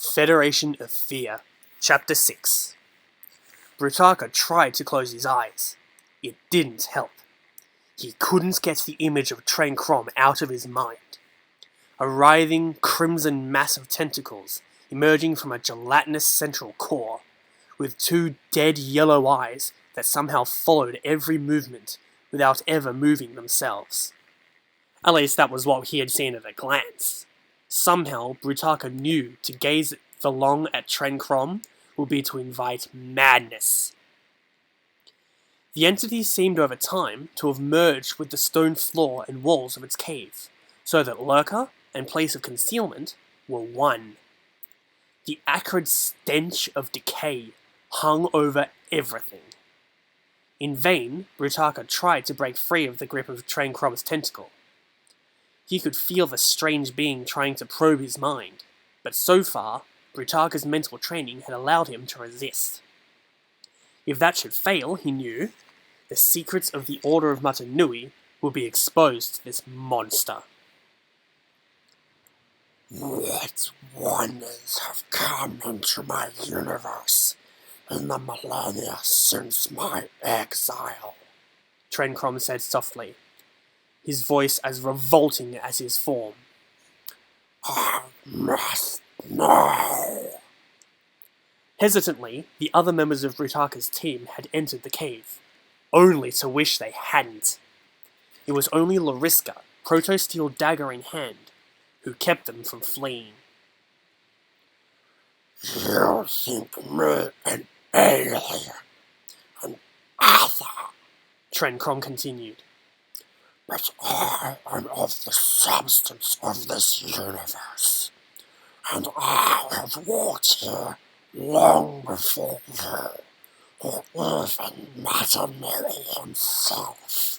Federation of Fear, Chapter 6. Brutaka tried to close his eyes. It didn't help. He couldn't get the image of Tren Krom out of his mind. A writhing, crimson mass of tentacles emerging from a gelatinous central core, with two dead yellow eyes that somehow followed every movement without ever moving themselves. At least that was what he had seen at a glance. Somehow, Brutaka knew to gaze for long at Tren Krom would be to invite madness. The entity seemed over time to have merged with the stone floor and walls of its cave, so that lurker and place of concealment were one. The acrid stench of decay hung over everything. In vain, Brutaka tried to break free of the grip of Tren Krom's tentacle. He could feel the strange being trying to probe his mind, but so far, Brutaka's mental training had allowed him to resist. If that should fail, he knew, the secrets of the Order of Matanui would be exposed to this monster. What wonders have come into my universe in the millennia since my exile? Tren Krom said softly, his voice as revolting as his form. I must know. Hesitantly, the other members of Brutaka's team had entered the cave, only to wish they hadn't. It was only Lariska, proto-steel dagger in hand, who kept them from fleeing. You think me an alien, an other, Tren Krom continued. But I am of the substance of this universe, and I have walked here long before you, or even Matanui himself.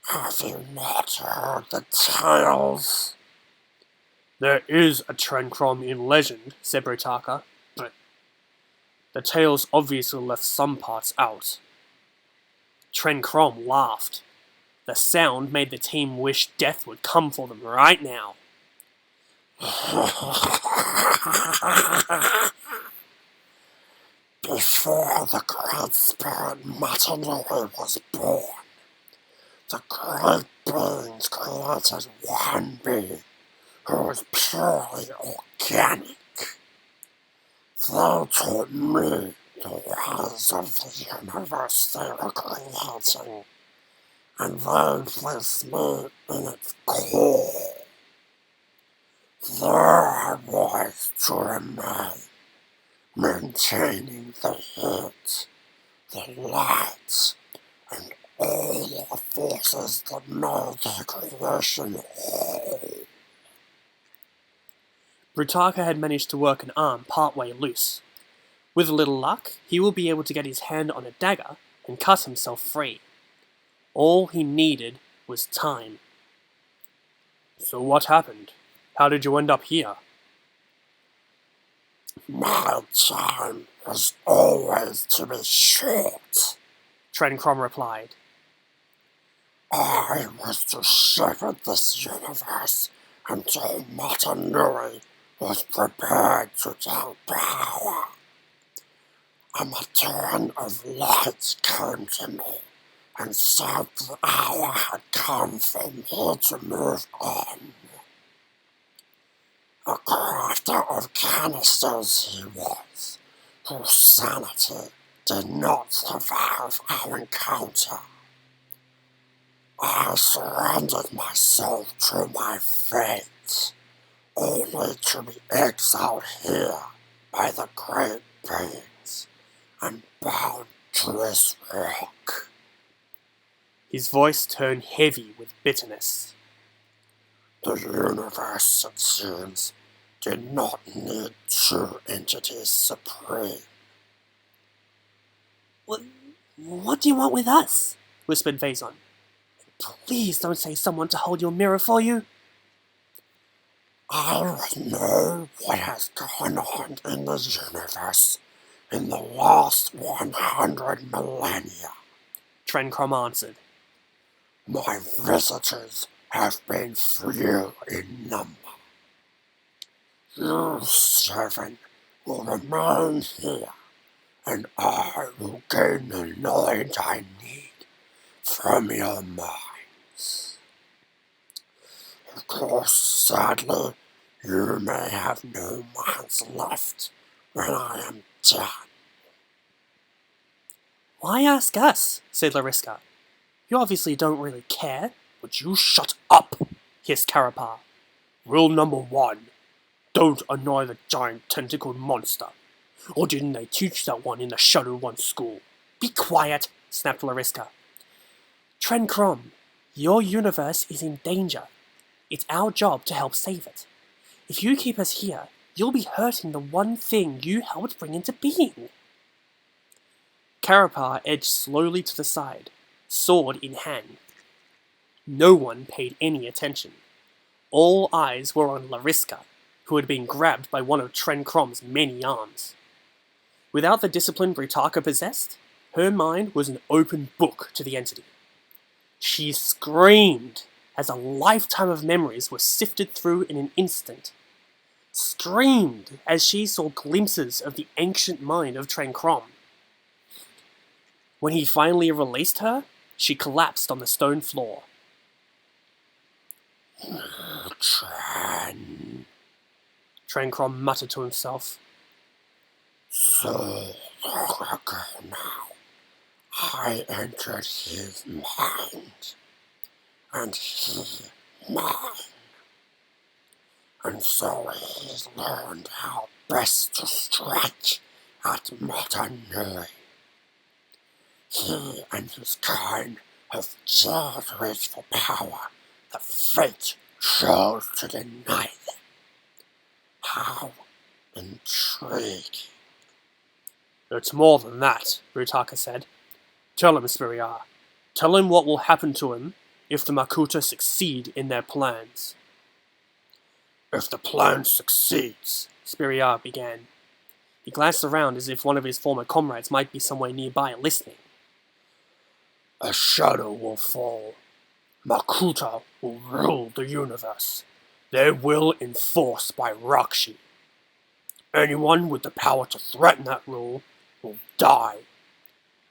Have you not heard the tales? There is a Tren Krom in legend, said Brutaka, but the tales obviously left some parts out. Tren Krom laughed. The sound made the team wish death would come for them right now. Before the great spirit Matanui was born, the great beings created one being who was purely organic. They taught me the ways of the universe they were creating, and they placed me in its core. There I was to remain, maintaining the heat, the light, and all the forces that made their creation whole. Brutaka had managed to work an arm partway loose. With a little luck, he will be able to get his hand on a dagger and cut himself free. All he needed was time. So what happened? How did you end up here? My time was always to be short, Tren Krom replied. I was to shepherd this universe until Matanui was prepared to take power. A return of light came to me and said the hour had come for me to move on. A crafter of canisters he was, whose sanity did not survive our encounter. I surrendered my soul to my fate, only to be exiled here by the great beings and bound to this rock. His voice turned heavy with bitterness. The universe, it seems, did not need two entities supreme. What do you want with us? Whispered Vaison. Please don't say someone to hold your mirror for you. I would know what has gone on in the universe in the last 100 millennia, Tren Krom answered. My visitors have been few in number. You servant will remain here, and I will gain the knowledge I need from your minds. Of course, sadly, you may have no minds left when I am done. Why ask us? Said Lariska. You obviously don't really care. Would you shut up? Hissed Karapar. Rule number 1. Don't annoy the giant tentacled monster. Or didn't they teach that one in the Shadow 1 school? Be quiet, snapped Lariska. Tren Krom, your universe is in danger. It's our job to help save it. If you keep us here, you'll be hurting the one thing you helped bring into being. Karapar edged slowly to the side, sword in hand. No one paid any attention. All eyes were on Lariska, who had been grabbed by one of Tren Krom's many arms. Without the discipline Brutaka possessed, her mind was an open book to the entity. She screamed as a lifetime of memories were sifted through in an instant. Screamed as she saw glimpses of the ancient mind of Tren Krom. When he finally released her, she collapsed on the stone floor. Tren Krom muttered to himself. So long ago now, I entered his mind, and he mine. And so he's learned how best to strike at Matanui. He and his kind have dared reach for power that fate chose to deny them. How intriguing. It's more than that, Brutaka said. Tell him, Spiriar. Tell him what will happen to him if the Makuta succeed in their plans. If the plan succeeds, Spiriar began. He glanced around as if one of his former comrades might be somewhere nearby listening. A shadow will fall. Makuta will rule the universe. They will enforce by Rakshi. Anyone with the power to threaten that rule will die.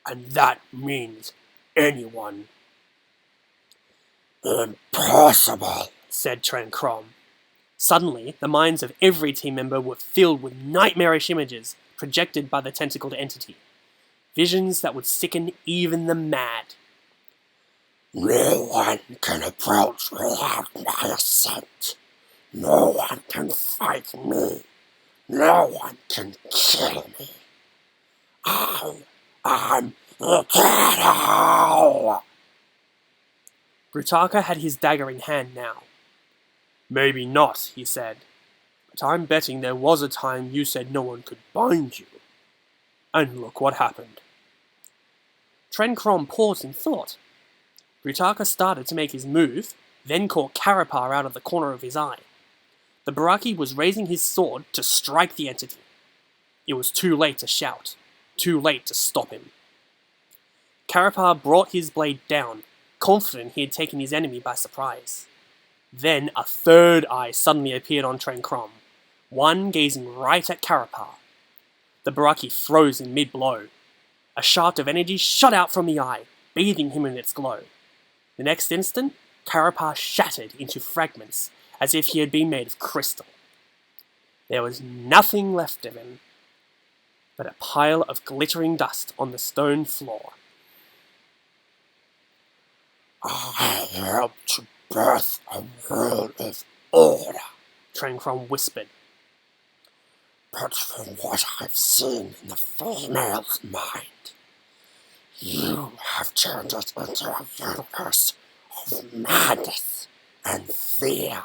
And that means anyone. Impossible, said Tren Krom. Suddenly, the minds of every team member were filled with nightmarish images projected by the tentacled entity. Visions that would sicken even the mad. No one can approach without my assent. No one can fight me. No one can kill me. I'm eternal! Brutaka had his dagger in hand now. Maybe not, he said. But I'm betting there was a time you said no one could bind you. And look what happened. Tren Krom paused in thought. Brutaka started to make his move, then caught Karapar out of the corner of his eye. The Baraki was raising his sword to strike the entity. It was too late to shout, too late to stop him. Karapar brought his blade down, confident he had taken his enemy by surprise. Then a third eye suddenly appeared on Tren Krom, one gazing right at Karapar. The Baraki froze in mid-blow. A shaft of energy shot out from the eye, bathing him in its glow. The next instant, Karapar shattered into fragments, as if he had been made of crystal. There was nothing left of him but a pile of glittering dust on the stone floor. I helped to birth a world of order, Tren Krom whispered. But from what I've seen in the female's mind, you have turned it into a universe of madness and fear.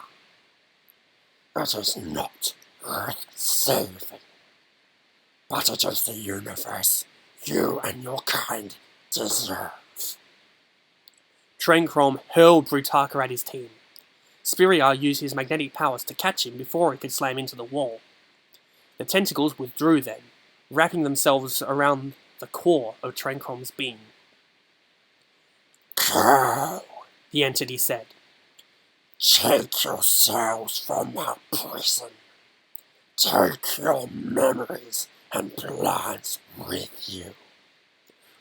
It is not worth saving, but it is the universe you and your kind deserve. Tren Krom hurled Brutaka at his team. Spiriar used his magnetic powers to catch him before he could slam into the wall. The tentacles withdrew then, wrapping themselves around the core of Tren Krom's being. Go, the entity said. Take yourselves from my prison. take your memories and plans with you,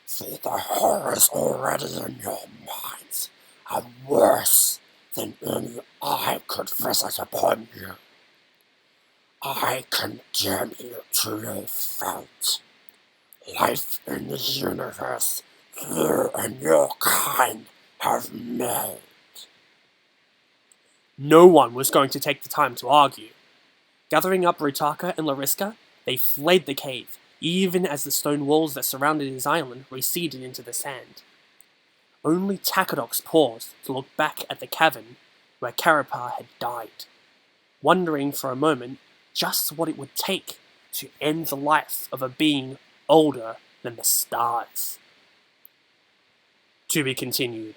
for the horrors already in your minds are worse than any I could visit upon you. I condemn you to your fate. Life in the universe you and your kind have made. No one was going to take the time to argue. Gathering up Brutaka and Lariska, they fled the cave, even as the stone walls that surrounded his island receded into the sand. Only Takadox paused to look back at the cavern where Karapar had died, wondering for a moment just what it would take to end the life of a being older than the stars. To be continued.